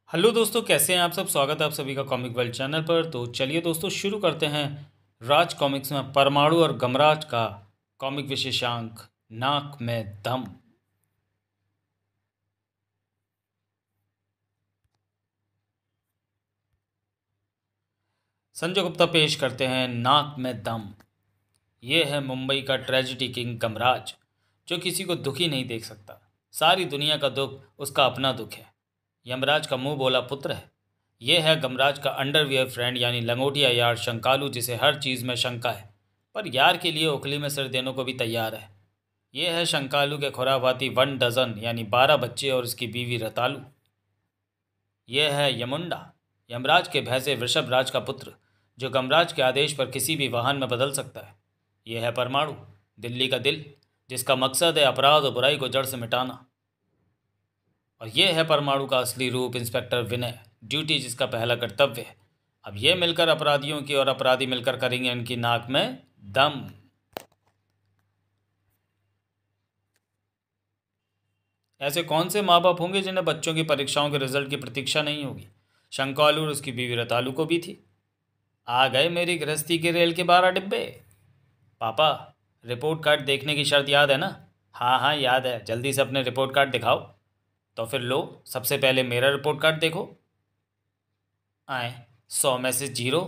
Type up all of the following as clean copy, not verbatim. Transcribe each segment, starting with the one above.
Hello दोस्तों, कैसे हैं आप सब। स्वागत है आप सभी का कॉमिक वर्ल्ड चैनल पर। तो चलिए दोस्तों शुरू करते हैं राज कॉमिक्स में परमाणु और गमराज का कॉमिक विशेषांक नाक में दम। संजय गुप्ता पेश करते हैं नाक में दम। ये है मुंबई का ट्रेजिडी किंग गमराज, जो किसी को दुखी नहीं देख सकता। सारी दुनिया का दुख उसका अपना दुख है। यमराज का मुंह बोला पुत्र है। ये है गमराज का अंडरवियर फ्रेंड यानी लंगोटिया यार शंकालू, जिसे हर चीज़ में शंका है, पर यार के लिए उखली में सिर देने को भी तैयार है। ये है शंकालू के खुराफाती 1 डजन यानी 12 बच्चे और उसकी बीवी रतालू। ये है यमुंडा, यमराज के भैंसे वृषभ राज का पुत्र, जो गमराज के आदेश पर किसी भी वाहन में बदल सकता है। यह है परमाणु, दिल्ली का दिल, जिसका मकसद है अपराध और बुराई को जड़ से मिटाना। और यह है परमाणु का असली रूप, इंस्पेक्टर विनय, ड्यूटी जिसका पहला कर्तव्य है। अब ये मिलकर अपराधियों की और अपराधी मिलकर करेंगे इनकी नाक में दम। ऐसे कौन से माँ बाप होंगे जिन्हें बच्चों की परीक्षाओं के रिजल्ट की प्रतीक्षा नहीं होगी। शंकालू और उसकी बीवी रतालू को भी थी। आ गए मेरी गृहस्थी के रेल के 12 डिब्बे। पापा, रिपोर्ट कार्ड देखने की शर्त याद है ना। हाँ हाँ याद है, जल्दी से अपने रिपोर्ट कार्ड दिखाओ। तो फिर लो, सबसे पहले मेरा रिपोर्ट कार्ड देखो। आए 100 में से 0।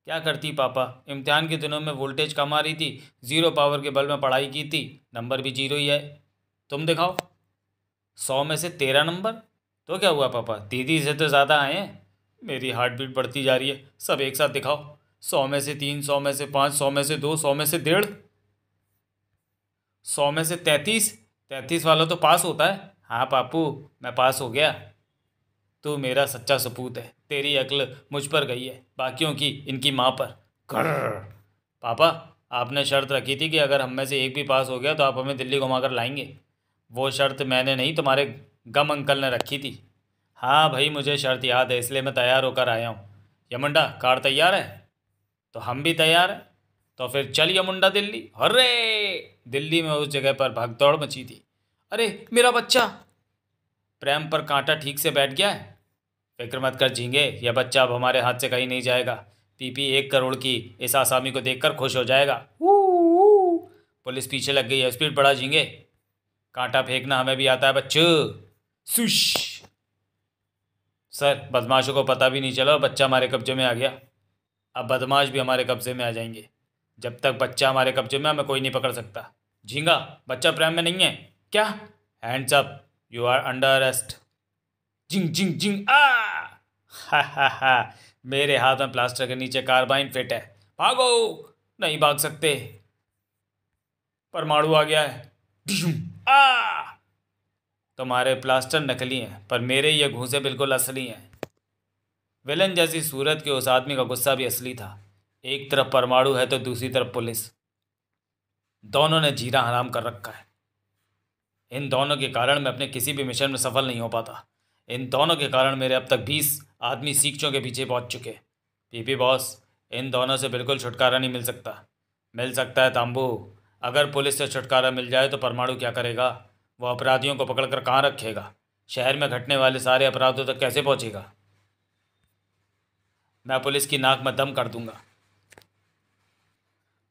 क्या करती पापा, इम्तिहान के दिनों में वोल्टेज कम आ रही थी, 0 पावर के बल्ब में पढ़ाई की थी, नंबर भी 0 ही है। तुम दिखाओ। 100 में से 13 नंबर। तो क्या हुआ पापा, दीदी से तो ज़्यादा आए हैं। मेरी हार्ट बीट बढ़ती जा रही है, सब एक साथ दिखाओ। 100 में से 3, 100 में से 5, 100 में से 2, 100 में से 1.5, 100 में से 33। 33 वाला तो पास होता है। हाँ पापू, मैं पास हो गया। तू मेरा सच्चा सपूत है, तेरी अक्ल मुझ पर गई है, बाकियों की इनकी माँ पर। कर्र। पापा, आपने शर्त रखी थी कि अगर हम में से एक भी पास हो गया तो आप हमें दिल्ली घुमाकर लाएंगे। वो शर्त मैंने नहीं, तुम्हारे गम अंकल ने रखी थी। हाँ भाई, मुझे शर्त याद है, इसलिए मैं तैयार होकर आया हूँ। यमुंडा, कार तैयार है? तो हम भी तैयार हैं। तो फिर चल यमुंडा दिल्ली। हर्रे! दिल्ली में उस जगह पर भगदौड़ मची थी। अरे मेरा बच्चा! प्रेम पर कांटा ठीक से बैठ गया है। फिक्र मत कर झींगे, यह बच्चा अब हमारे हाथ से कहीं नहीं जाएगा। पीपी 1 करोड़ की इस आसामी को देखकर खुश हो जाएगा। पुलिस पीछे लग गई है, स्पीड बढ़ा झींगे। कांटा फेंकना हमें भी आता है बच्चू। सुश। सर, बदमाशों को पता भी नहीं चला और बच्चा हमारे कब्जे में आ गया। अब बदमाश भी हमारे कब्जे में आ जाएंगे। जब तक बच्चा हमारे कब्जे में, हमें कोई नहीं पकड़ सकता। झींगा, बच्चा प्रेम में नहीं है क्या? Hands up, you are under arrest. जिंग जिंग जिंग आ! हा हा हा! मेरे हाथ में प्लास्टर के नीचे कार्बाइन फिट है। भागो! नहीं भाग सकते, परमाणु आ गया है। डिशुम! आ! तुम्हारे प्लास्टर नकली हैं, पर मेरे ये घूंसे बिल्कुल असली हैं। विलन जैसी सूरत के उस आदमी का गुस्सा भी असली था। एक तरफ परमाणु है तो दूसरी तरफ पुलिस। दोनों ने जीना हराम कर रखा है। इन दोनों के कारण मैं अपने किसी भी मिशन में सफल नहीं हो पाता। इन दोनों के कारण मेरे अब तक 20 आदमी सीखचों के पीछे पहुंच चुके। पीपी बॉस, इन दोनों से बिल्कुल छुटकारा नहीं मिल सकता। मिल सकता है तांबू। अगर पुलिस से छुटकारा मिल जाए तो परमाणु क्या करेगा? वो अपराधियों को पकड़कर कहाँ रखेगा? शहर में घटने वाले सारे अपराधों तक कैसे पहुंचेगा? मैं पुलिस की नाक में दम कर दूंगा।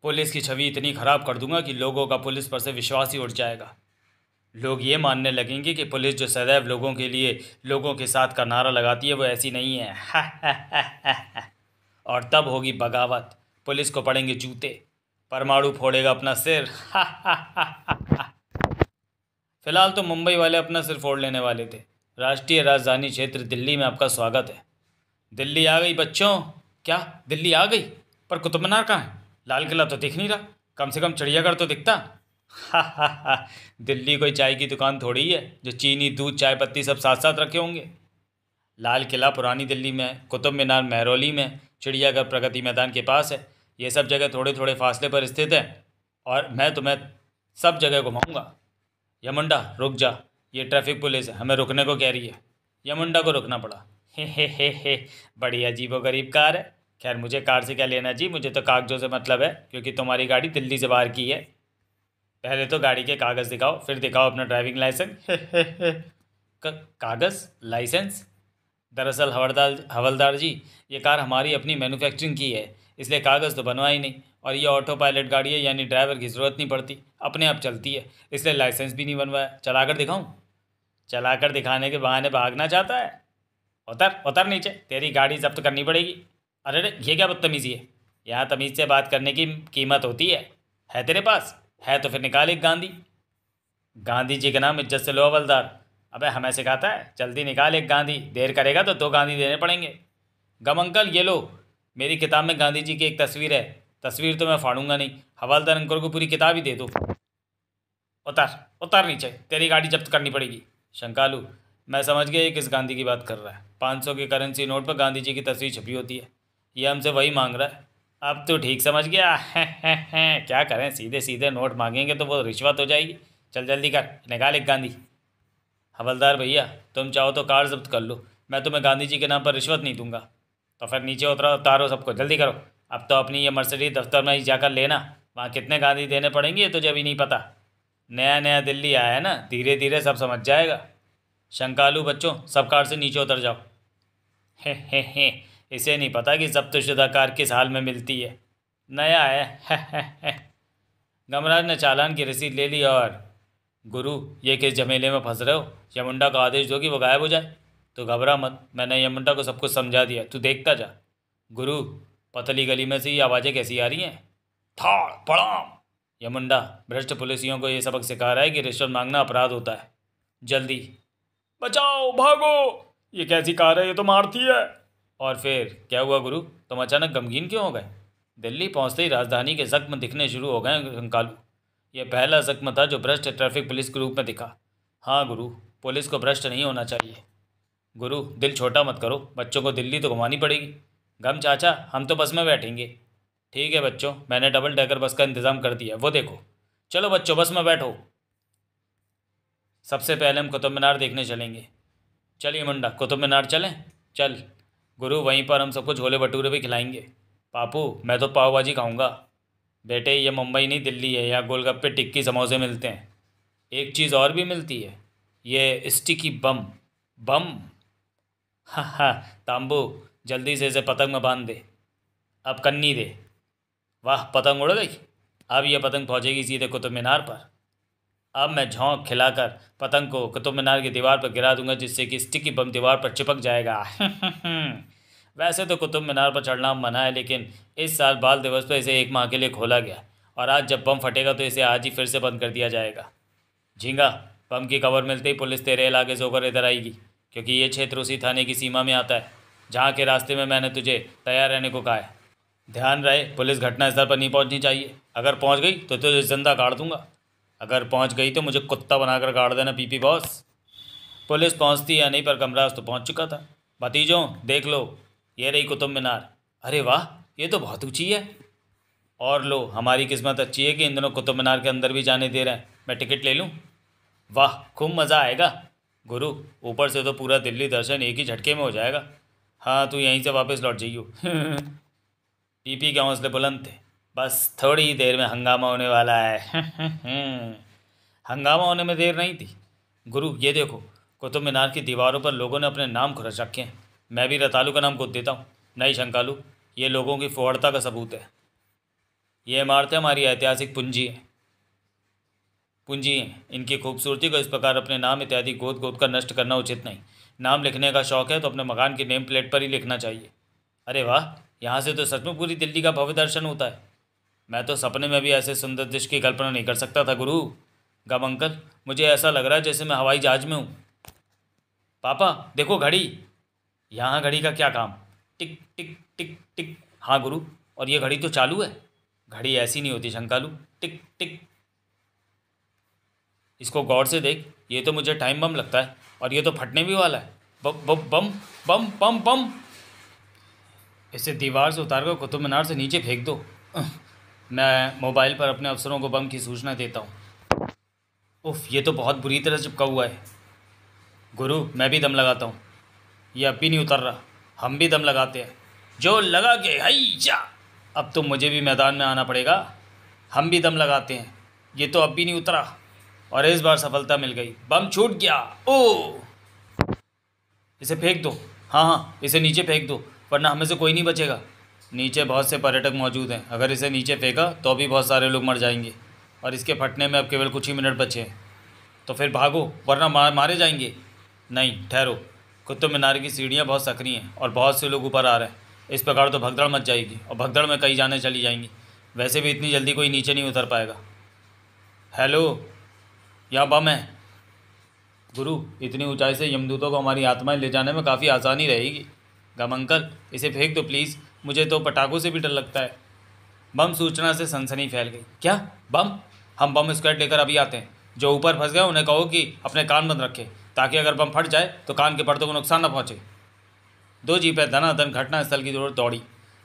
पुलिस की छवि इतनी खराब कर दूंगा कि लोगों का पुलिस पर से विश्वास ही उठ जाएगा। लोग ये मानने लगेंगे कि पुलिस जो सदैव लोगों के लिए लोगों के साथ का नारा लगाती है वो ऐसी नहीं है। और तब होगी बगावत, पुलिस को पड़ेंगे जूते, परमाणु फोड़ेगा अपना सिर। फिलहाल तो मुंबई वाले अपना सिर फोड़ लेने वाले थे। राष्ट्रीय राजधानी क्षेत्र दिल्ली में आपका स्वागत है। दिल्ली आ गई बच्चों। क्या दिल्ली आ गई? पर कुतुब मीनार कहाँ है? लाल किला तो दिख नहीं रहा, कम से कम चिड़ियाघर तो दिखता। हा। दिल्ली कोई चाय की दुकान थोड़ी है जो चीनी, दूध, चाय पत्ती सब साथ साथ रखे होंगे। लाल किला पुरानी दिल्ली में है, कुतुब मीनार महरौली में, चिड़ियाघर प्रगति मैदान के पास है। ये सब जगह थोड़े थोड़े फासले पर स्थित है और मैं तुम्हें सब जगह घुमाऊंगा। यमुंडा रुक जा, ये ट्रैफिक पुलिस है, हमें रुकने को कह रही है। यमुंडा को रुकना पड़ा। हे, बड़ी अजीबोगरीब कार है। खैर, मुझे कार से क्या लेना जी, मुझे तो कागजों से मतलब है, क्योंकि तुम्हारी गाड़ी दिल्ली से बाहर की है। पहले तो गाड़ी के कागज़ दिखाओ, फिर दिखाओ अपना ड्राइविंग लाइसेंस। कागज़, लाइसेंस? दरअसल हवलदार जी, ये कार हमारी अपनी मैन्युफैक्चरिंग की है, इसलिए कागज़ तो बनवा ही नहीं। और ये ऑटो पायलट गाड़ी है, यानी ड्राइवर की ज़रूरत नहीं पड़ती, अपने आप चलती है, इसलिए लाइसेंस भी नहीं बनवाया। चलाकर दिखाऊं? चलाकर दिखाने के बहाने भागना चाहता है? उतर उतर नीचे, तेरी गाड़ी जब्त करनी पड़ेगी। अरे रे, ये क्या बदतमीज़ी है? यहाँ तमीज़ से बात करने की कीमत होती है तेरे पास? है तो फिर निकाल एक गांधी। गांधी जी का नाम इज्जत से लो हवलदार। अबे हमें सिखाता है? जल्दी निकाल एक गांधी, देर करेगा तो 2 गांधी देने पड़ेंगे। गम अंकल, ये लो, मेरी किताब में गांधी जी की एक तस्वीर है। तस्वीर तो मैं फाड़ूंगा नहीं, हवलदार अंकल को पूरी किताब ही दे दो। उतर उतर नीचे, तेरी गाड़ी जब्त करनी पड़ेगी। शंकालू, मैं समझ गया ये किस गांधी की बात कर रहा है। 500 के करेंसी नोट पर गांधी जी की तस्वीर छपी होती है, ये हमसे वही मांग रहा है। अब तो ठीक समझ गया है। क्या करें, सीधे सीधे नोट मांगेंगे तो वो रिश्वत हो जाएगी। चल जल्दी कर, निकाल एक गांधी। हवलदार भैया, तुम चाहो तो कार जब्त कर लो, मैं तुम्हें गांधी जी के नाम पर रिश्वत नहीं दूंगा। तो फिर नीचे उतारो सबको, जल्दी करो। अब तो अपनी ये मर्सिडीज दफ्तर में ही जाकर लेना, वहाँ कितने गांधी देने पड़ेंगे ये तुझे अभी नहीं पता। नया नया दिल्ली आया है ना, धीरे धीरे सब समझ जाएगा। शंकालू बच्चों, सब कार से नीचे उतर जाओ। हे, इसे नहीं पता कि जब्तशुदा कार किस हाल में मिलती है, नया है। गमराज ने चालान की रसीद ले ली और गुरु, ये किस झमेले में फंस रहे हो? यमुंडा का आदेश दो कि वो गायब हो जाए। तो घबरा मत, मैंने यमुंडा को सब कुछ समझा दिया, तू देखता जा। गुरु, पतली गली में से ये आवाज़ें कैसी आ रही हैं? थाड़ पड़ाम। यमुंडा भ्रष्ट पुलिसियों को ये सबक सिखा रहा है कि रिश्वत मांगना अपराध होता है। जल्दी बचाओ, भागो, ये कैसी कार है, ये तो मारती है। और फिर क्या हुआ गुरु, तुम अचानक गमगीन क्यों हो गए? दिल्ली पहुंचते ही राजधानी के जख्म दिखने शुरू हो गए कंकालू। ये पहला जख्म था जो भ्रष्ट ट्रैफिक पुलिस के रूप में दिखा। हाँ गुरु, पुलिस को भ्रष्ट नहीं होना चाहिए। गुरु, दिल छोटा मत करो, बच्चों को दिल्ली तो घुमानी पड़ेगी। गम चाचा, हम तो बस में बैठेंगे। ठीक है बच्चों, मैंने डबल डेकर बस का इंतज़ाम कर दिया, वो देखो। चलो बच्चों, बस में बैठो। सबसे पहले हम कुतुब मीनार देखने चलेंगे। चलिए मुंडा, कुतुब मीनार चलें? चल गुरु, वहीं पर हम सबको छोले भटूरे भी खिलाएंगे। पापू, मैं तो पाव भाजी खाऊंगा। बेटे, ये मुंबई नहीं दिल्ली है, यहाँ गोलगप्पे टिक्की समोसे मिलते हैं। एक चीज़ और भी मिलती है, ये स्टिकी बम। बम? हाँ, तांबू, जल्दी से इसे पतंग में बांध दे। अब कन्नी दे। वाह, पतंग उड़ गई। अब यह पतंग पहुँचेगी सीधे कुतुब मीनार पर। अब मैं झोंक खिलाकर पतंग को कुतुब मीनार की दीवार पर गिरा दूंगा, जिससे कि स्टिकी बम दीवार पर चिपक जाएगा। वैसे तो कुतुब मीनार पर चढ़ना मना है, लेकिन इस साल बाल दिवस पर इसे 1 माह के लिए खोला गया, और आज जब बम फटेगा तो इसे आज ही फिर से बंद कर दिया जाएगा। झींगा, बम की खबर मिलते ही पुलिस तेरे इलाके से होकर इधर आएगी, क्योंकि ये क्षेत्र उसी थाने की सीमा में आता है जहाँ के रास्ते में मैंने तुझे तैयार रहने को कहा है। ध्यान रहे, पुलिस घटनास्थल पर नहीं पहुँचनी चाहिए। अगर पहुँच गई तो तुझे जिंदा गाड़ दूंगा। अगर पहुंच गई तो मुझे कुत्ता बनाकर गाड़ देना पीपी बॉस। पुलिस पहुंचती या नहीं, पर कमराज तो पहुंच चुका था। भतीजों देख लो, ये रही कुतुब मीनार। अरे वाह, ये तो बहुत ऊंची है। और लो, हमारी किस्मत अच्छी है कि इन दोनों कुतुब मीनार के अंदर भी जाने दे रहे हैं। मैं टिकट ले लूँ? वाह, खूब मज़ा आएगा गुरु, ऊपर से तो पूरा दिल्ली दर्शन एक ही झटके में हो जाएगा। हाँ, तू यहीं से वापस लौट जाइयो। पीपी के हौसले बुलंद थे। बस थोड़ी ही देर में हंगामा होने वाला है। हंगामा होने में देर नहीं थी। गुरु, ये देखो, कुतुब मीनार की दीवारों पर लोगों ने अपने नाम खुरच रखे हैं। मैं भी रतालू का नाम गोद देता हूँ। नहीं शंकालू, ये लोगों की फौड़ता का सबूत है। ये इमारतें हमारी ऐतिहासिक पूंजी हैं। इनकी खूबसूरती को इस प्रकार अपने नाम इत्यादि गोद गोद कर नष्ट करना उचित नहीं। नाम लिखने का शौक़ है तो अपने मकान की नेम प्लेट पर ही लिखना चाहिए। अरे वाह, यहाँ से तो सच में पूरी दिल्ली का भव्य दर्शन होता है। मैं तो सपने में भी ऐसे सुंदर दृश्य की कल्पना नहीं कर सकता था गुरु। गम अंकल, मुझे ऐसा लग रहा है जैसे मैं हवाई जहाज में हूँ। पापा देखो घड़ी। यहाँ घड़ी का क्या काम? टिक टिक टिक टिक। हाँ गुरु, और ये घड़ी तो चालू है। घड़ी ऐसी नहीं होती शंकालू, टिक टिक। इसको गौर से देख, ये तो मुझे टाइम बम लगता है, और ये तो फटने भी वाला है। बम बम बम बम बम बम। इसे दीवार से उतार कर कुतुब मीनार से नीचे फेंक दो। मैं मोबाइल पर अपने अफसरों को बम की सूचना देता हूँ। उफ, ये तो बहुत बुरी तरह चिपका हुआ है। गुरु, मैं भी दम लगाता हूँ। ये अब भी नहीं उतर रहा। हम भी दम लगाते हैं। जो लगा के हैया। अब तो मुझे भी मैदान में आना पड़ेगा। हम भी दम लगाते हैं। ये तो अब भी नहीं उतरा, और इस बार सफलता मिल गई। बम छूट गया। ओ इसे फेंक दो। हाँ हाँ, इसे नीचे फेंक दो, वरना हमें से कोई नहीं बचेगा। नीचे बहुत से पर्यटक मौजूद हैं, अगर इसे नीचे फेंका तो भी बहुत सारे लोग मर जाएंगे, और इसके फटने में अब केवल कुछ ही मिनट बचे हैं। तो फिर भागो, वरना मारे जाएंगे। नहीं, ठहरो। कुतुब मीनार की सीढ़ियाँ बहुत सकरी हैं और बहुत से लोग ऊपर आ रहे हैं। इस प्रकार तो भगदड़ मच जाएगी, और भगदड़ में कई जानें चली जाएंगी। वैसे भी इतनी जल्दी कोई नीचे नहीं उतर पाएगा। हेलो, यहाँ बम है। गुरु, इतनी ऊंचाई से यमदूतों को हमारी आत्माएं ले जाने में काफ़ी आसानी रहेगी। गम अंकल, इसे फेंक दो प्लीज़, मुझे तो पटाखों से भी डर लगता है। बम सूचना से सनसनी फैल गई। क्या बम? हम बम स्क्वाड लेकर अभी आते हैं। जो ऊपर फंस गए उन्हें कहो कि अपने कान बंद रखें, ताकि अगर बम फट जाए तो कान के पर्दों को नुकसान न पहुंचे। दो जीपें धनाधन घटनास्थल की ओर दौड़ी।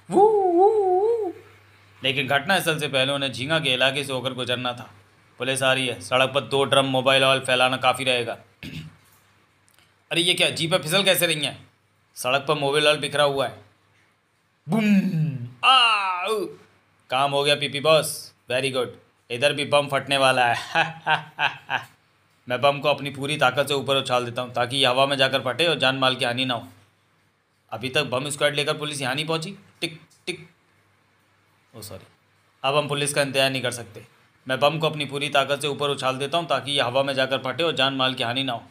वू वू वू। लेकिन घटनास्थल से पहले उन्हें झींगा के इलाके से होकर गुजरना था। पुलिस आ रही है। सड़क पर 2 ड्रम मोबाइल ऑयल फैलाना काफ़ी रहेगा। अरे ये क्या, जीपें फिसल कैसे रही हैं? सड़क पर मोबाइल ऑयल बिखरा हुआ है। बूम। आ काम हो गया पीपी बॉस, वेरी गुड। इधर भी बम फटने वाला है। मैं बम को अपनी पूरी ताकत से ऊपर उछाल देता हूँ, ताकि ये हवा में जाकर फटे और जान माल की हानि ना हो। अभी तक बम स्क्वाड लेकर पुलिस यहाँ नहीं पहुँची। टिक टिक। ओ सॉरी, अब हम पुलिस का इंतजार नहीं कर सकते। मैं बम को अपनी पूरी ताकत से ऊपर उछाल देता हूँ, ताकि ये हवा में जाकर फटे और जान माल की हानि ना हो।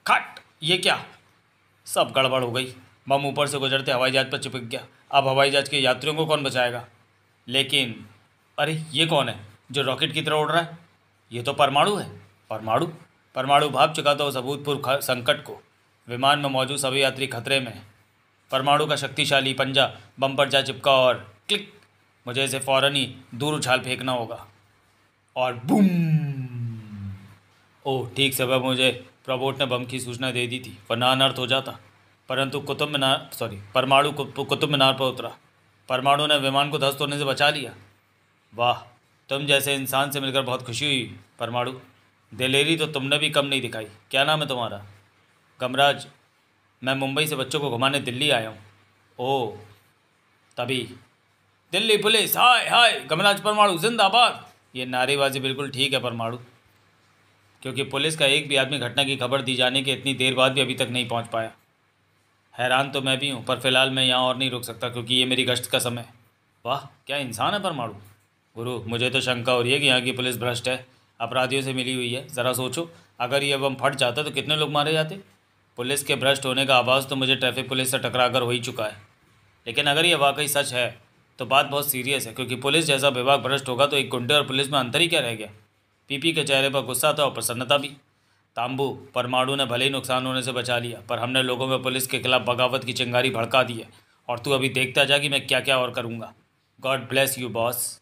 खट! ये क्या? सब गड़बड़ हो गई। बम ऊपर से गुजरते हवाई जहाज़ पर चिपक गया। अब हवाई जहाज़ के यात्रियों को कौन बचाएगा? लेकिन अरे ये कौन है जो रॉकेट की तरह उड़ रहा है? ये तो परमाणु है। परमाणु? परमाणु भाप चुका था उस अभूतपूर्व संकट को। विमान में मौजूद सभी यात्री खतरे में हैं। परमाणु का शक्तिशाली पंजा बम पर जा चिपका और क्लिक। मुझे इसे फ़ौरन ही दूर उछाल फेंकना होगा। और बूम। ओह, ठीक समय मुझे प्रोबोट ने बम की सूचना दे दी थी, वरना अनर्थ हो जाता। परंतु परमाणु कुतुब मीनार पर उतरा। परमाणु ने विमान को ध्वस्त होने से बचा लिया। वाह, तुम जैसे इंसान से मिलकर बहुत खुशी हुई परमाणु। दिलेरी तो तुमने भी कम नहीं दिखाई। क्या नाम है तुम्हारा? गमराज। मैं मुंबई से बच्चों को घुमाने दिल्ली आया हूँ। ओह, तभी दिल्ली पुलिस हाय हाय, गमराज परमाणु जिंदाबाद। ये नारेबाजी बिल्कुल ठीक है परमाणु, क्योंकि पुलिस का एक भी आदमी घटना की खबर दी जाने के इतनी देर बाद भी अभी तक नहीं पहुंच पाया। हैरान तो मैं भी हूं, पर फिलहाल मैं यहाँ और नहीं रुक सकता, क्योंकि ये मेरी गश्त का समय है। वाह, क्या इंसान है परमाणु। गुरु, मुझे तो शंका हो रही है कि यहाँ की पुलिस भ्रष्ट है, अपराधियों से मिली हुई है। ज़रा सोचो, अगर ये बम फट जाता तो कितने लोग मारे जाते। पुलिस के भ्रष्ट होने का आभास तो मुझे ट्रैफिक पुलिस से टकरा कर हो ही चुका है। लेकिन अगर ये वाकई सच है तो बात बहुत सीरियस है, क्योंकि पुलिस जैसा विभाग भ्रष्ट होगा तो एक गुंडे और पुलिस में अंतर ही क्या रह गया। पीपी के चेहरे पर गुस्सा था और प्रसन्नता भी। तांबू, परमाणु ने भले ही नुकसान होने से बचा लिया, पर हमने लोगों में पुलिस के खिलाफ बगावत की चिंगारी भड़का दी है, और तू अभी देखता जा कि मैं क्या क्या और करूँगा। God bless you boss.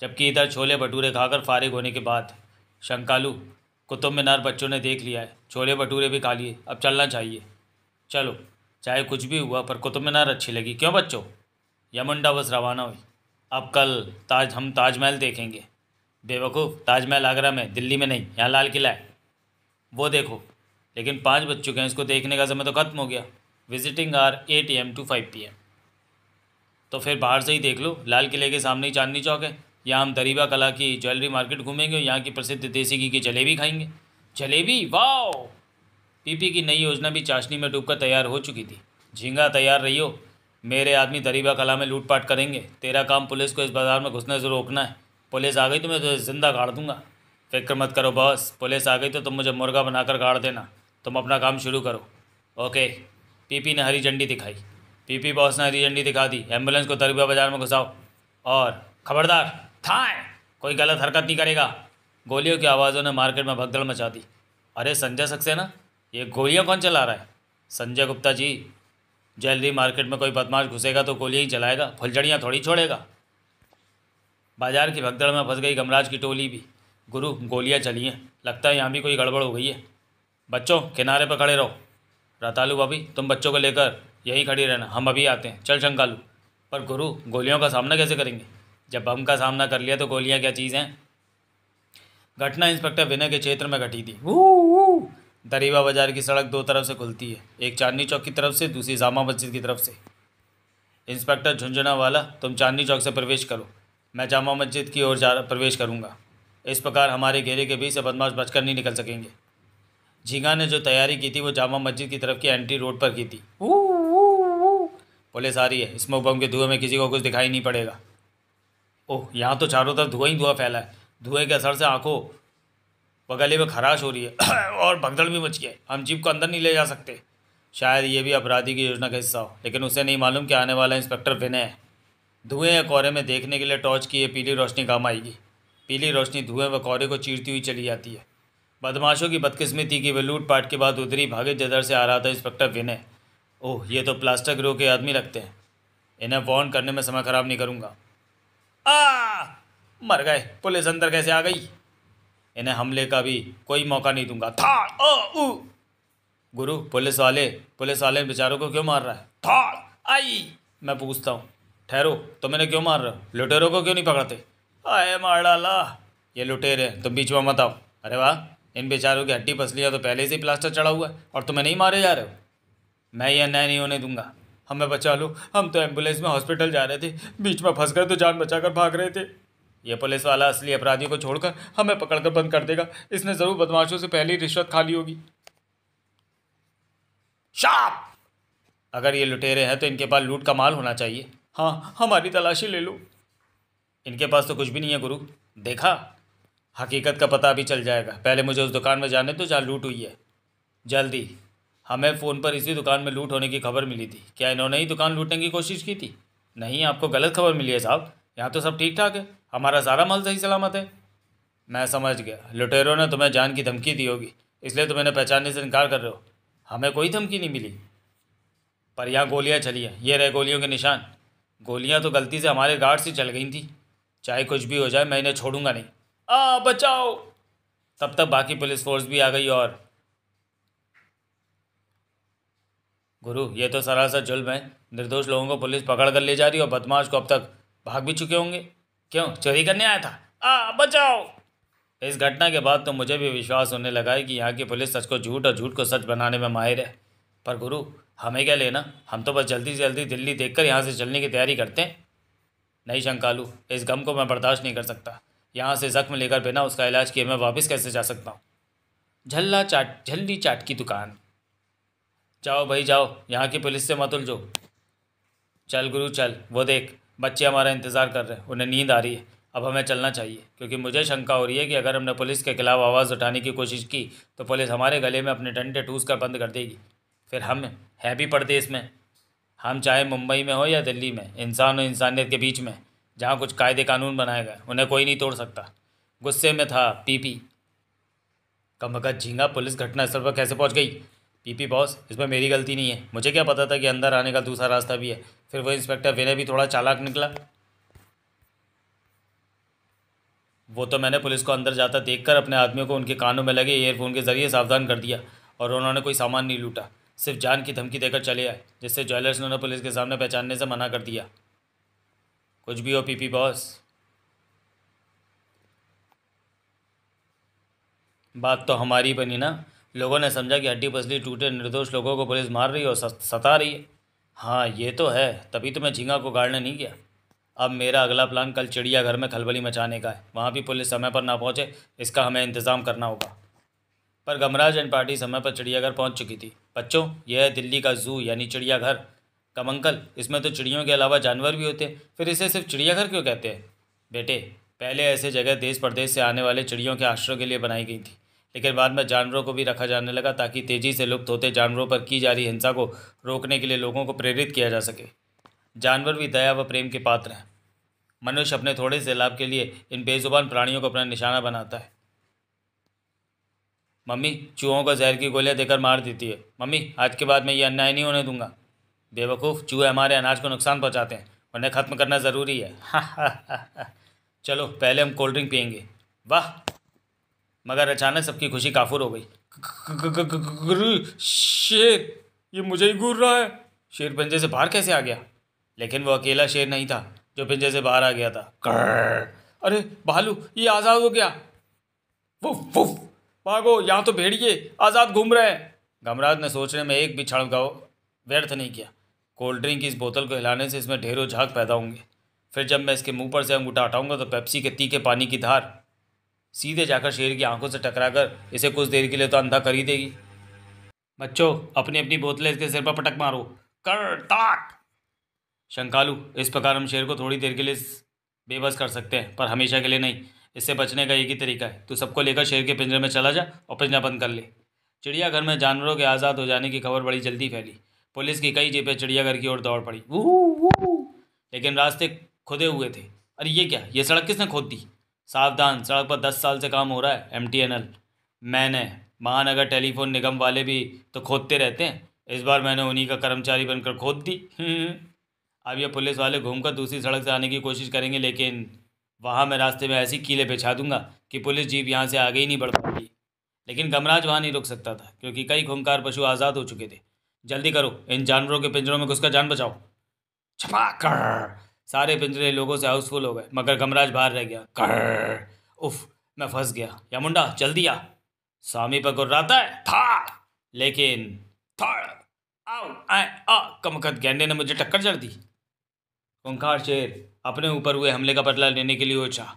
जबकि इधर छोले भटूरे खाकर फारिग होने के बाद, शंकालू, कुतुब मीनार बच्चों ने देख लिया है, छोले भटूरे भी खा लिए, अब चलना चाहिए। चलो, चाहे कुछ भी हुआ पर कुतुब मीनार अच्छी लगी, क्यों बच्चों? यमुंडा बस रवाना हुई। अब कल हम ताजमहल देखेंगे। बेवकूफ़, ताजमहल आगरा में, दिल्ली में नहीं, यहाँ लाल किला है। वो देखो। लेकिन 5 बज चुके हैं, इसको देखने का समय तो ख़त्म हो गया। Visiting hour 8 AM to 5 PM। तो फिर बाहर से ही देख लो, लाल किले के सामने ही चांदनी चौक है। यहाँ हम दरीबा कला की ज्वेलरी मार्केट घूमेंगे और यहाँ की प्रसिद्ध देसी घी की जलेबी खाएंगे। जलेबी, वाह! पीपी की नई योजना भी चाशनी में डूबकर तैयार हो चुकी थी। झींगा, तैयार रहियो, मेरे आदमी दरीबा कला में लूटपाट करेंगे। तेरा काम पुलिस को इस बाज़ार में घुसने से रोकना है। पुलिस आ गई तो मैं तुझे ज़िंदा गाड़ दूंगा। फिक्र मत करो बॉस, पुलिस आ गई तो तुम मुझे मुर्गा बनाकर गाड़ देना। तुम अपना काम शुरू करो। ओके। पीपी ने हरी झंडी दिखाई। पीपी बॉस ने हरी झंडी दिखा दी। एम्बुलेंस को दरबा बाजार में घुसाओ, और खबरदार, थाए कोई गलत हरकत नहीं करेगा। गोलियों की आवाज़ों ने मार्केट में भगदड़ मचा दी। अरे संजय सक्सेना, ये गोलियाँ कौन चला रहा है? संजय गुप्ता जी, ज्वेलरी मार्केट में कोई बदमाश घुसेगा तो गोलियाँ ही चलाएगा, फुलझड़ियाँ थोड़ी छोड़ेगा। बाजार की भगदड़ में फंस गई गमराज की टोली भी। गुरु, गोलियाँ चली हैं, लगता है यहाँ भी कोई गड़बड़ हो गई है। बच्चों, किनारे पर खड़े रहो। रतालू भाभी, तुम बच्चों को लेकर यहीं खड़ी रहना, हम अभी आते हैं। चल शंकालू। पर गुरु, गोलियों का सामना कैसे करेंगे? जब बम का सामना कर लिया तो गोलियाँ क्या चीज़ हैं? घटना इंस्पेक्टर विनय के क्षेत्र में घटी थी। दरीबा बाजार की सड़क 2 तरफ से खुलती है, एक चांदनी चौक की तरफ से, दूसरी जामा मस्जिद की तरफ से। इंस्पेक्टर झुंझुनवाला, तुम चांदनी चौक से प्रवेश करो, मैं जामा मस्जिद की ओर प्रवेश करूंगा। इस प्रकार हमारे घेरे के बीच से बदमाश बचकर नहीं निकल सकेंगे। झींगा ने जो तैयारी की थी वो जामा मस्जिद की तरफ की एंट्री रोड पर की थी। पुलिस आ रही है। स्मोक बम के धुएं में किसी को कुछ दिखाई नहीं पड़ेगा। ओह, यहाँ तो चारों तरफ धुआं ही धुआं फैला है। धुएं के असर से आंखों व गले में खराश हो रही है और भगदड़ भी मच गई है। हम जीप को अंदर नहीं ले जा सकते। शायद ये भी अपराधी की योजना का हिस्सा हो, लेकिन उसे नहीं मालूम कि आने वाला इंस्पेक्टर विनय है। धुएं या कोहरे में देखने के लिए टॉर्च की ये पीली रोशनी काम आएगी। पीली रोशनी धुएं व कोहरे को चीरती हुई चली जाती है। बदमाशों की बदकिस्मती की वे लूटपाट के बाद उधरी भागे जिधर से आ रहा था इंस्पेक्टर विनय। ओह, ये तो प्लास्टर गिरोह के आदमी लगते हैं। इन्हें वार्न करने में समय खराब नहीं करूँगा। मर गए। पुलिस अंदर कैसे आ गई? इन्हें हमले का भी कोई मौका नहीं दूंगा। था गुरु, पुलिस वाले बेचारों को क्यों मार रहा है? था आई। मैं पूछता हूँ। ठहरो, तुम इन्हें क्यों मार रहे हो? लुटेरों को क्यों नहीं पकड़ते? आए मार डाला। ये लुटेरे, तुम बीच में मत आओ। अरे वाह, इन बेचारों की हड्डी पसलियाँ तो पहले से ही प्लास्टर चढ़ा हुआ है और तुम्हें नहीं मारे जा रहे हो। मैं ये अन्याय नहीं होने दूंगा। हमें बचा लो। हम तो एम्बुलेंस में हॉस्पिटल जा रहे थे, बीच में फंस गए तो जान बचाकर भाग रहे थे। ये पुलिस वाला असली अपराधियों को छोड़कर हमें पकड़कर बंद कर देगा। इसने जरूर बदमाशों से पहले ही रिश्वत खा ली होगी। शाप! अगर ये लुटेरे हैं तो इनके पास लूट का माल होना चाहिए। हाँ, हमारी तलाशी ले लो। इनके पास तो कुछ भी नहीं है गुरु। देखा, हकीकत का पता भी चल जाएगा। पहले मुझे उस दुकान में जाने दो जहाँ लूट हुई है। जल्दी। हमें फ़ोन पर इसी दुकान में लूट होने की खबर मिली थी। क्या इन्होंने ही दुकान लूटने की कोशिश की थी? नहीं, आपको गलत खबर मिली है साहब। यहाँ तो सब ठीक ठाक है। हमारा सारा माल सही सलामत है। मैं समझ गया। लुटेरों ने तुम्हें जान की धमकी दी होगी, इसलिए तुम इन्हें पहचानने से इनकार कर रहे हो। हमें कोई धमकी नहीं मिली, पर यहाँ गोलियाँ चली हैं। ये रहे गोलियों के निशान। गोलियाँ तो गलती से हमारे गार्ड से चल गई थी। चाहे कुछ भी हो जाए, मैं इन्हें छोड़ूंगा नहीं। बचाओ! तब तक बाकी पुलिस फोर्स भी आ गई और गुरु, ये तो सरासर जुल्म है। निर्दोष लोगों को पुलिस पकड़ कर ले जा रही है और बदमाश को अब तक भाग भी चुके होंगे। क्यों, चोरी करने आया था? बचाओ! इस घटना के बाद तो मुझे भी विश्वास होने लगा है कि यहाँ की पुलिस सच को झूठ और झूठ को सच बनाने में माहिर है। पर गुरु, हमें क्या लेना? हम तो बस जल्दी से जल्दी दिल्ली देखकर यहाँ से चलने की तैयारी करते हैं। नहीं शंकालू, इस गम को मैं बर्दाश्त नहीं कर सकता। यहाँ से जख्म लेकर बिना उसका इलाज किए मैं वापस कैसे जा सकता हूँ? झल्ली चाट की दुकान। जाओ भाई जाओ, यहाँ की पुलिस से मत उलझो। चल गुरु चल। वो देख, बच्चे हमारा इंतज़ार कर रहे हैं। उन्हें नींद आ रही है। अब हमें चलना चाहिए, क्योंकि मुझे शंका हो रही है कि अगर हमने पुलिस के खिलाफ आवाज़ उठाने की कोशिश की तो पुलिस हमारे गले में अपने डंडे ठूस कर बंद कर देगी। फिर हम है भी परदेश में। हम चाहे मुंबई में हो या दिल्ली में, इंसान और इंसानियत के बीच में, जहाँ कुछ कायदे कानून बनाए गए, उन्हें कोई नहीं तोड़ सकता। गुस्से में था पीपी। कमबख्त झींगा पुलिस घटनास्थल पर कैसे पहुँच गई? पीपी बॉस, इसमें मेरी गलती नहीं है। मुझे क्या पता था कि अंदर आने का दूसरा रास्ता भी है। फिर वो इंस्पेक्टर विनय भी थोड़ा चालाक निकला। वो तो मैंने पुलिस को अंदर जाता देखकर अपने आदमियों को उनके कानों में लगे ईयरफोन के जरिए सावधान कर दिया, और उन्होंने कोई सामान नहीं लूटा, सिर्फ जान की धमकी देकर चले आए, जिससे ज्वेलर्स ने उन्हें पुलिस के सामने पहचानने से मना कर दिया। कुछ भी हो पीपी बॉस, बात तो हमारी बनी ना। लोगों ने समझा कि हड्डी पसली टूटे निर्दोष लोगों को पुलिस मार रही है और सता रही है। हाँ ये तो है, तभी तो मैं झींगा को गाड़ने नहीं गया। अब मेरा अगला प्लान कल चिड़ियाघर में खलबली मचाने का है। वहाँ भी पुलिस समय पर ना पहुँचे, इसका हमें इंतज़ाम करना होगा। पर गमराज एंड पार्टी समय पर चिड़ियाघर पहुँच चुकी थी। बच्चों, यह है दिल्ली का जू यानी चिड़ियाघर। कम अंकल, इसमें तो चिड़ियों के अलावा जानवर भी होते हैं, फिर इसे सिर्फ चिड़ियाघर क्यों कहते हैं? बेटे, पहले ऐसे जगह देश प्रदेश से आने वाले चिड़ियों के आश्रय के लिए बनाई गई थी, लेकिन बाद में जानवरों को भी रखा जाने लगा ताकि तेज़ी से लुप्त होते जानवरों पर की जा रही हिंसा को रोकने के लिए लोगों को प्रेरित किया जा सके। जानवर भी दया व प्रेम के पात्र हैं। मनुष्य अपने थोड़े से लाभ के लिए इन बेजुबान प्राणियों को अपना निशाना बनाता है। मम्मी, चूहों को जहर की गोलियां देकर मार देती है। मम्मी, आज के बाद मैं ये अन्याय नहीं होने दूंगा। बेवकूफ़, चूहे हमारे अनाज को नुकसान पहुंचाते हैं, उन्हें ख़त्म करना ज़रूरी है। चलो पहले हम कोल्ड ड्रिंक पियेंगे। वाह! मगर अचानक सबकी खुशी काफुर हो गई। शेर, ये मुझे ही घूर रहा है। शेर पिंजरे से बाहर कैसे आ गया? लेकिन वो अकेला शेर नहीं था जो पिंजरे से बाहर आ गया था। अरे भालू, ये आज़ाद हो गया। वुफ वुफ, भागो, यहाँ तो भेड़िए आज़ाद घूम रहे हैं। गमराज ने सोचने में एक भी क्षण का व्यर्थ नहीं किया। कोल्ड ड्रिंक की इस बोतल को हिलाने से इसमें ढेरों झाग पैदा होंगे। फिर जब मैं इसके मुंह पर से अंगूठा हटाऊंगा तो पेप्सी के तीखे पानी की धार सीधे जाकर शेर की आंखों से टकराकर इसे कुछ देर के लिए तो अंधा कर ही देगी। बच्चों, अपनी अपनी बोतलें इसके सिर पर पटक मारो। कर ताक। शंकालू, इस प्रकार हम शेर को थोड़ी देर के लिए बेबस कर सकते हैं, पर हमेशा के लिए नहीं। इससे बचने का एक ही तरीका है, तू सबको लेकर शेर के पिंजरे में चला जा और पिंजरा बंद कर ले। चिड़ियाघर में जानवरों के आज़ाद हो जाने की खबर बड़ी जल्दी फैली। पुलिस की कई जीपें चिड़ियाघर की ओर दौड़ पड़ी। लेकिन रास्ते खुदे हुए थे। अरे ये क्या, ये सड़क किसने खोद दी? सावधान, सड़क पर 10 साल से काम हो रहा है। MTNL मैंने, महानगर टेलीफोन निगम वाले भी तो खोदते रहते हैं, इस बार मैंने उन्हीं का कर्मचारी बनकर खोद दी। अब ये पुलिस वाले घूमकर दूसरी सड़क से आने की कोशिश करेंगे, लेकिन वहाँ मैं रास्ते में ऐसी कीलें बिछा दूंगा कि पुलिस जीप यहाँ से आगे ही नहीं बढ़ पाएगी। लेकिन गमराज वहाँ नहीं रुक सकता था, क्योंकि कई खूंखार पशु आज़ाद हो चुके थे। जल्दी करो, इन जानवरों के पिंजरों में घुसकर जान बचाओ। छपाकर सारे पिंजरे लोगों से हाउसफुल हो गए, मगर गमराज बाहर रह गया। कर उफ, मैं फंस गया। या मुंडा जल्दी आ, स्वामी पर गुर्राता है था, लेकिन थड़ आओ आए आ कमकत गैंडे ने मुझे टक्कर जड़ दी। खूंखार शेर अपने ऊपर हुए हमले का बदला लेने के लिए उछा।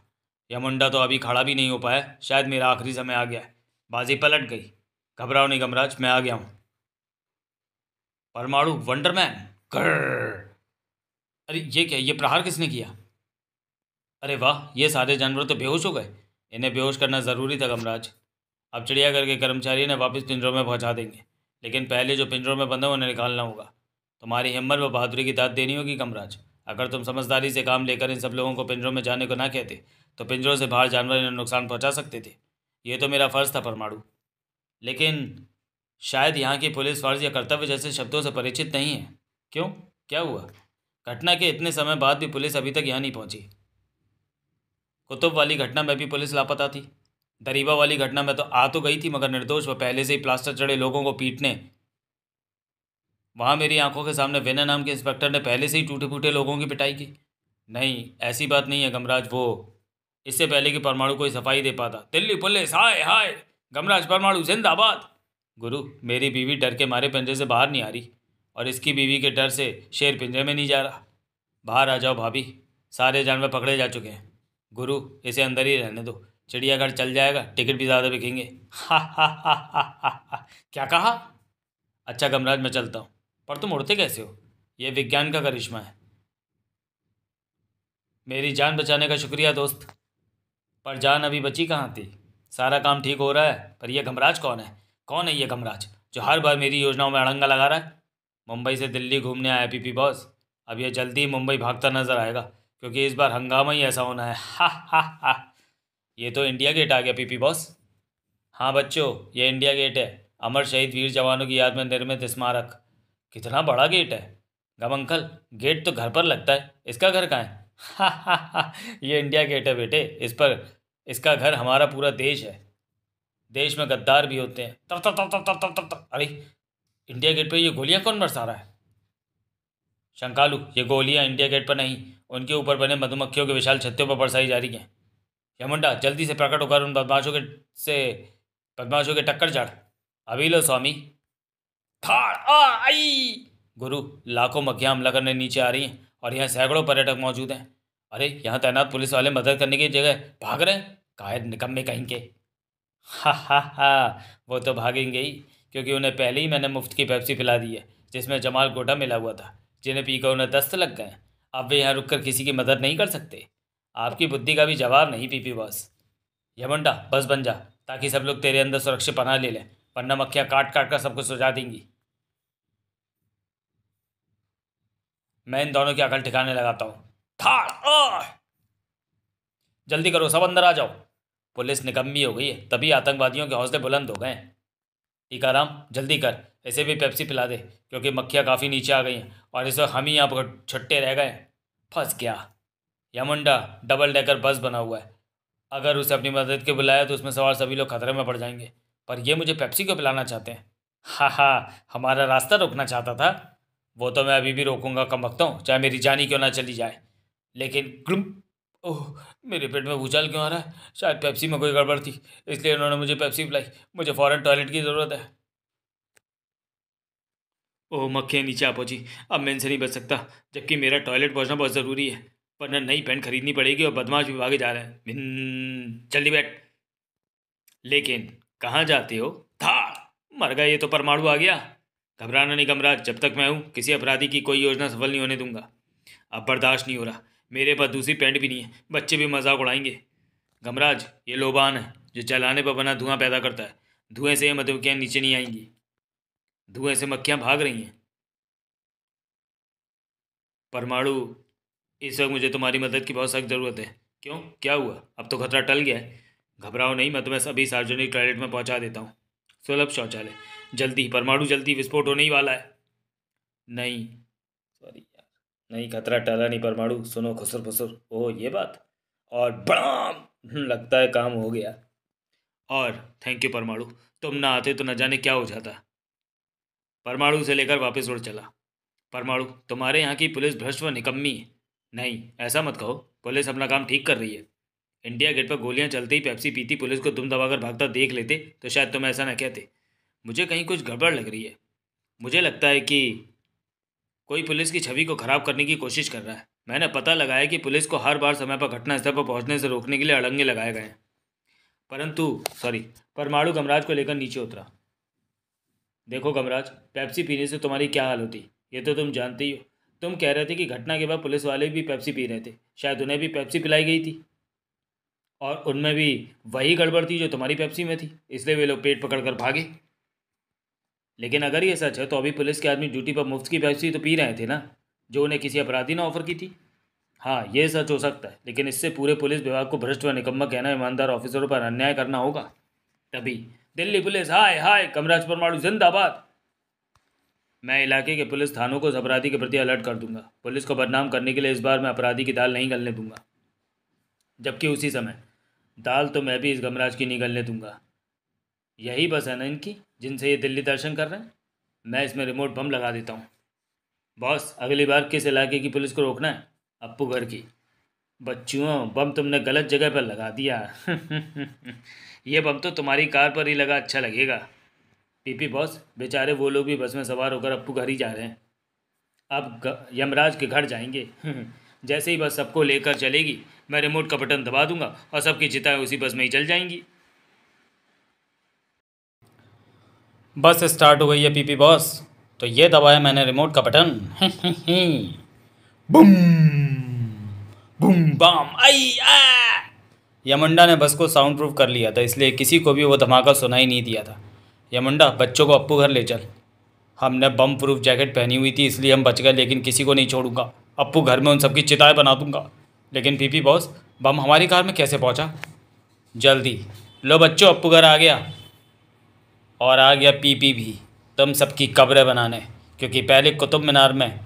यह मुंडा तो अभी खड़ा भी नहीं हो पाया, शायद मेरा आखिरी समय आ गया है। बाजी पलट गई। घबराओ नहीं गमराज, मैं आ गया हूँ। परमाणु वंडरमैन। कर अरे ये क्या, ये प्रहार किसने किया? अरे वाह, ये सारे जानवर तो बेहोश हो गए। इन्हें बेहोश करना ज़रूरी था गमराज। अब चिड़ियाघर के कर्मचारी ने वापस पिंजरों में पहुंचा देंगे, लेकिन पहले जो पिंजरों में बंधे उन्हें निकालना होगा। तुम्हारी हिम्मत व बहादुरी की दाद देनी होगी गमराज। अगर तुम समझदारी से काम लेकर इन सब लोगों को पिंजरों में जाने को ना कहते, तो पिंजरों से बाहर जानवर इन्हें नुकसान पहुंचा सकते थे। ये तो मेरा फ़र्ज़ था परमाणु, लेकिन शायद यहाँ की पुलिस फ़र्ज़ या कर्तव्य जैसे शब्दों से परिचित नहीं है। क्यों, क्या हुआ? घटना के इतने समय बाद भी पुलिस अभी तक यहाँ नहीं पहुँची। कुतुब वाली घटना में भी पुलिस लापता थी। दरीबा वाली घटना में तो आ तो गई थी, मगर निर्दोष व पहले से ही प्लास्टर चढ़े लोगों को पीटने। वहाँ मेरी आंखों के सामने विनय नाम के इंस्पेक्टर ने पहले से ही टूटे फूटे लोगों की पिटाई की। नहीं, ऐसी बात नहीं है गमराज। वो इससे पहले कि परमाणु कोई सफाई दे पाता, दिल्ली पुलिस हाय हाय, गमराज परमाणु जिंदाबाद। गुरु, मेरी बीवी डर के मारे पिंजरे से बाहर नहीं आ रही, और इसकी बीवी के डर से शेर पिंजरे में नहीं जा रहा। बाहर आ जाओ भाभी, सारे जानवर पकड़े जा चुके हैं। गुरु, इसे अंदर ही रहने दो, चिड़ियाघर चल जाएगा, टिकट भी ज़्यादा बिकेंगे। हा हा हा हा हा। क्या कहा? अच्छा गमराज, मैं चलता हूँ, पर तुम उड़ते कैसे हो? यह विज्ञान का करिश्मा है। मेरी जान बचाने का शुक्रिया दोस्त, पर जान अभी बची कहाँ थी। सारा काम ठीक हो रहा है, पर यह गमराज कौन है? कौन है ये गमराज जो हर बार मेरी योजनाओं में अड़ंगा लगा रहा है? मुंबई से दिल्ली घूमने आया पीपी बॉस। अब यह जल्दी ही मुंबई भागता नजर आएगा, क्योंकि इस बार हंगामा ही ऐसा होना है। हा हा हा। ये तो इंडिया गेट आ गया पीपी बॉस। हाँ बच्चों, ये इंडिया गेट है, अमर शहीद वीर जवानों की याद में निर्मित स्मारक। कितना बड़ा गेट है। गम अंकल, गेट तो घर पर लगता है, इसका घर कहाँ है? हा हा हा। ये इंडिया गेट है बेटे, इस पर इसका घर हमारा पूरा देश है। देश में गद्दार भी होते हैं। तब तब तब तब तब तब तब तब। अरे, इंडिया गेट पे ये गोलियां कौन बरसा रहा है? शंकालू, ये गोलियां इंडिया गेट पर नहीं, उनके ऊपर बने मधुमक्खियों के विशाल छत्तों पर बरसाई जा रही हैं। यमुंडा, जल्दी से प्रकट होकर उन बदमाशों के टक्कर चढ़। अभी लो स्वामी। थाड़ आ आई। गुरु, लाखों मक्खियां हमला करने नीचे आ रही हैं, और यहाँ सैकड़ों पर्यटक मौजूद हैं। अरे, यहाँ तैनात पुलिस वाले मदद करने की जगह भाग रहे हैं, कायर निकम्मे कहीं के। हा हा हा। वो तो भागेंगे ही, क्योंकि उन्हें पहले ही मैंने मुफ्त की पेप्सी पिला दी है, जिसमें जमाल गोटा मिला हुआ था, जिन्हें पीकर उन्हें दस्त लग गए। अब वे यहाँ रुककर किसी की मदद नहीं कर सकते। आपकी बुद्धि का भी जवाब नहीं पीपी बॉस। यमुंडा, बस बन जा, ताकि सब लोग तेरे अंदर सुरक्षित पनाह ले लें, वरना मक्खियाँ काट काट कर सब कुछ सुझा देंगी। मैं इन दोनों की अकल ठिकाने लगाता हूँ। थाड़ जल्दी करो, सब अंदर आ जाओ। पुलिस निकम्मी हो गई है, तभी आतंकवादियों के हौसले बुलंद हो गए। टीकाराम, जल्दी कर, इसे भी पेप्सी पिला दे, क्योंकि मक्खियाँ काफ़ी नीचे आ गई हैं, और इस वक्त हम ही यहाँ पर छुट्टे रह गए। फंस गया। यमुंडा, डबल डेकर बस बना हुआ है, अगर उसे अपनी मदद के बुलाया तो उसमें सवार सभी लोग खतरे में पड़ जाएंगे, पर ये मुझे पेप्सी को पिलाना चाहते हैं। हा हा, हमारा रास्ता रोकना चाहता था। वो तो मैं अभी भी रोकूंगा कम वक्त हूँ, चाहे मेरी जान ही क्यों ना चली जाए। लेकिन ग्लुम, ओह, मेरे पेट में भूचाल क्यों आ रहा है? शायद पेप्सी में कोई गड़बड़ थी, इसलिए उन्होंने मुझे पेप्सी पिलाई। मुझे फ़ौरन टॉयलेट की ज़रूरत है। ओह, मक्खियाँ नीचे आ पहुँची। अब मैं इनसे नहीं बच सकता, जबकि मेरा टॉयलेट पहुँचना बहुत ज़रूरी है, वरना नई पैंट खरीदनी पड़ेगी और बदमाश भी भागे जा रहे हैं। जल्दी बैठ। लेकिन कहाँ जाते हो? धाड़! मर गया, ये तो परमाणु आ गया। घबराना नहीं गमराज, जब तक मैं हूँ किसी अपराधी की कोई योजना सफल नहीं होने दूंगा। अब बर्दाश्त नहीं हो रहा, मेरे पास दूसरी पैंट भी नहीं है, बच्चे भी मजाक उड़ाएंगे। गमराज, ये लोबान है जो जलाने पर बना धुआं पैदा करता है। धुएं से ये मधुमक्खियाँ नीचे नहीं आएंगी, धुएं से मक्खियाँ भाग रही हैं। परमाणु, इस वक्त मुझे तुम्हारी मदद की बहुत सख्त ज़रूरत है। क्यों, क्या हुआ? अब तो खतरा टल गया है। घबराओ नहीं, मैं तुम्हें सभी सार्वजनिक टॉयलेट में पहुंचा देता हूँ। सुलभ शौचालय, जल्दी परमाणु, जल्दी विस्फोट होने ही वाला है। नहीं, सॉरी यार, नहीं, खतरा टला नहीं परमाणु। सुनो, खुसर फुसर, ओह ये बात, और बड़ाम, लगता है काम हो गया। और थैंक यू परमाणु, तुम ना आते तो न जाने क्या हो जाता। परमाणु से लेकर वापस उड़ चला। परमाणु, तुम्हारे यहाँ की पुलिस भ्रष्ट व निकम्मी है। नहीं, ऐसा मत कहो, पुलिस अपना काम ठीक कर रही है। इंडिया गेट पर गोलियां चलते ही पेप्सी पीती पुलिस को तुम दबाकर भागता देख लेते तो शायद तुम ऐसा न कहते। मुझे कहीं कुछ गड़बड़ लग रही है। मुझे लगता है कि कोई पुलिस की छवि को खराब करने की कोशिश कर रहा है। मैंने पता लगाया कि पुलिस को हर बार समय पर घटनास्थल पर पहुंचने से रोकने के लिए अड़ंगे लगाए गए हैं। परमाणु गमराज को लेकर नीचे उतरा। देखो गमराज, पेप्सी पीने से तुम्हारी क्या हाल होती, ये तो तुम जानते ही हो। तुम कह रहे थे कि घटना के बाद पुलिस वाले भी पेप्सी पी रहे थे, शायद उन्हें भी पेप्सी पिलाई गई थी और उनमें भी वही गड़बड़ थी जो तुम्हारी पेप्सी में थी, इसलिए वे लोग पेट पकड़ कर भागे। लेकिन अगर ये सच है तो अभी पुलिस के आदमी ड्यूटी पर मुफ्त की पेप्सी तो पी रहे थे ना, जो उन्हें किसी अपराधी ने ऑफर की थी। हाँ, ये सच हो सकता है, लेकिन इससे पूरे पुलिस विभाग को भ्रष्ट व निकम्मा कहना ईमानदार ऑफिसरों पर अन्याय करना होगा। तभी दिल्ली पुलिस हाय हाय, कमराज परमाणु जिंदाबाद। मैं इलाके के पुलिस थानों को इस अपराधी के प्रति अलर्ट कर दूंगा। पुलिस को बदनाम करने के लिए इस बार मैं अपराधी की दाल नहीं गलने दूंगा। जबकि उसी समय दाल तो मैं भी इस गमराज की नहीं गलने दूंगा। यही बस है ना इनकी, जिनसे ये दिल्ली दर्शन कर रहे हैं। मैं इसमें रिमोट बम लगा देता हूँ। बॉस, अगली बार किस इलाके की पुलिस को रोकना है? अप्पू घर की। बच्चों, बम तुमने गलत जगह पर लगा दिया। ये बम तो तुम्हारी कार पर ही लगा, अच्छा लगेगा। पीपी बॉस, बेचारे वो लोग भी बस में सवार होकर अप्पू घर ही जा रहे हैं। अब यमराज के घर जाएंगे। जैसे ही बस सबको लेकर चलेगी, मैं रिमोट का बटन दबा दूंगा और सबकी चिताएं उसी बस में ही जल जाएंगी। बस स्टार्ट हो गई है पीपी बॉस, तो ये दबाया मैंने रिमोट का बटन। बूम बूम बम आई आ। यमुंडा ने बस को साउंड प्रूफ कर लिया था, इसलिए किसी को भी वो धमाका सुनाई नहीं दिया था। यमुंडा, बच्चों को अप्पू घर ले चल। हमने बम प्रूफ जैकेट पहनी हुई थी इसलिए हम बच गए, लेकिन किसी को नहीं छोड़ूंगा। अप्पू घर में उन सबकी चिताएं बना दूंगा। लेकिन पीपी बॉस, बम हमारी कार में कैसे पहुंचा? जल्दी लो बच्चों, अप्पू घर आ गया। और आ गया पीपी भी, तुम सबकी कब्रें बनाने। क्योंकि पहले कुतुब मीनार में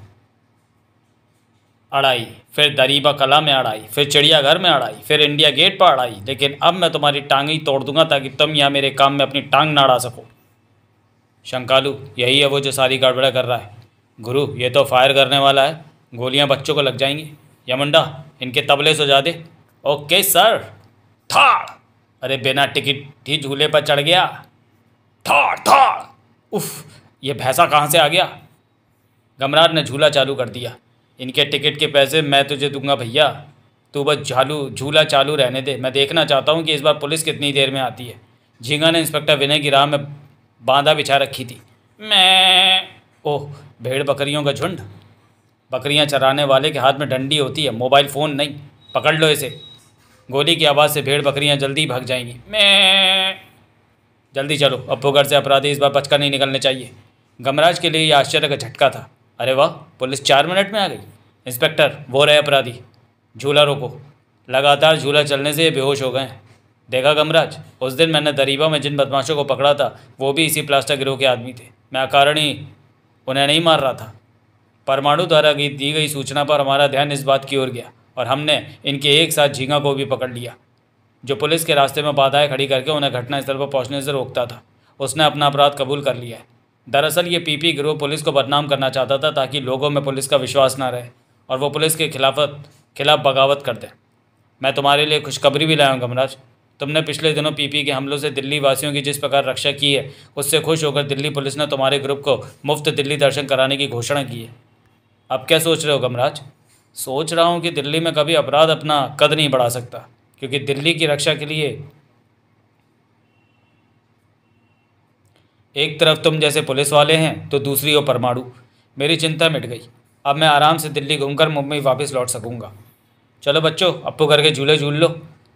अड़ाई, फिर दरीबा कला में अड़ाई, फिर चिड़ियाघर में अड़ाई, फिर इंडिया गेट पर अड़ाई, लेकिन अब मैं तुम्हारी टांग ही तोड़ दूंगा ताकि तुम यहाँ मेरे काम में अपनी टांग ना अड़ा सको। शंकालू, यही है वो जो सारी गड़बड़ कर रहा है। गुरु, ये तो फायर करने वाला है, गोलियां बच्चों को लग जाएंगी। यमुंडा, इनके तबले सजा दे। Okay sir. थाड़! अरे बिना टिकट ही झूले पर चढ़ गया। थाड़ थाड़! उफ, ये भैंसा कहाँ से आ गया? गमराज ने झूला चालू कर दिया। इनके टिकट के पैसे मैं तुझे दूंगा भैया, तू बस झूला चालू रहने दे। मैं देखना चाहता हूँ कि इस बार पुलिस कितनी देर में आती है। झींगा ने इंस्पेक्टर विनय की राह में बांधा बिछा रखी थी। मैं ओह, भेड़ बकरियों का झुंड। बकरियां चराने वाले के हाथ में डंडी होती है, मोबाइल फ़ोन नहीं। पकड़ लो इसे। गोली की आवाज़ से भेड़ बकरियां जल्दी भाग जाएंगी। मैं जल्दी चलो, अप्पू घर से अपराधी इस बार बचकर नहीं निकलने चाहिए। गमराज के लिए यह आश्चर्य का झटका था। अरे वाह, पुलिस 4 मिनट में आ गई। इंस्पेक्टर, वो रहे अपराधी। झूला रोको। लगातार झूला चलने से ये बेहोश हो गए। देखा गमराज, उस दिन मैंने दरीबा में जिन बदमाशों को पकड़ा था वो भी इसी प्लास्टर गिरोह के आदमी थे। मैं अकारण ही उन्हें नहीं मार रहा था। परमाणु द्वारा दी गई सूचना पर हमारा ध्यान इस बात की ओर गया और हमने इनके एक साथ झींगा को भी पकड़ लिया, जो पुलिस के रास्ते में बाधाएं खड़ी करके उन्हें घटनास्थल पर पहुंचने से रोकता था। उसने अपना अपराध कबूल कर लिया है। दरअसल ये पीपी गिरोह पुलिस को बदनाम करना चाहता था ताकि लोगों में पुलिस का विश्वास ना रहे और वो पुलिस के खिलाफ बगावत कर दे। मैं तुम्हारे लिए खुशखबरी भी लाया हूँ गमराज। तुमने पिछले दिनों पीपी के हमलों से दिल्ली वासियों की जिस प्रकार रक्षा की है, उससे खुश होकर दिल्ली पुलिस ने तुम्हारे ग्रुप को मुफ्त दिल्ली दर्शन कराने की घोषणा की है। अब क्या सोच रहे हो गमराज? सोच रहा हूँ कि दिल्ली में कभी अपराध अपना कद नहीं बढ़ा सकता, क्योंकि दिल्ली की रक्षा के लिए एक तरफ तुम जैसे पुलिस वाले हैं तो दूसरी ओर परमाणु। मेरी चिंता मिट गई। अब मैं आराम से दिल्ली घूमकर मुंबई वापस लौट सकूंगा। चलो बच्चों, अप्पू करके झूले झूल लो।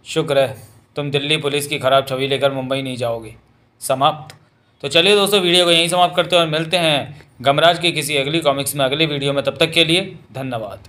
शुक्र है तुम दिल्ली पुलिस की खराब छवि लेकर मुंबई नहीं जाओगे। समाप्त। तो चलिए दोस्तों, वीडियो को यहीं समाप्त करते हैं और मिलते हैं गमराज की किसी अगली कॉमिक्स में अगली वीडियो में। तब तक के लिए धन्यवाद।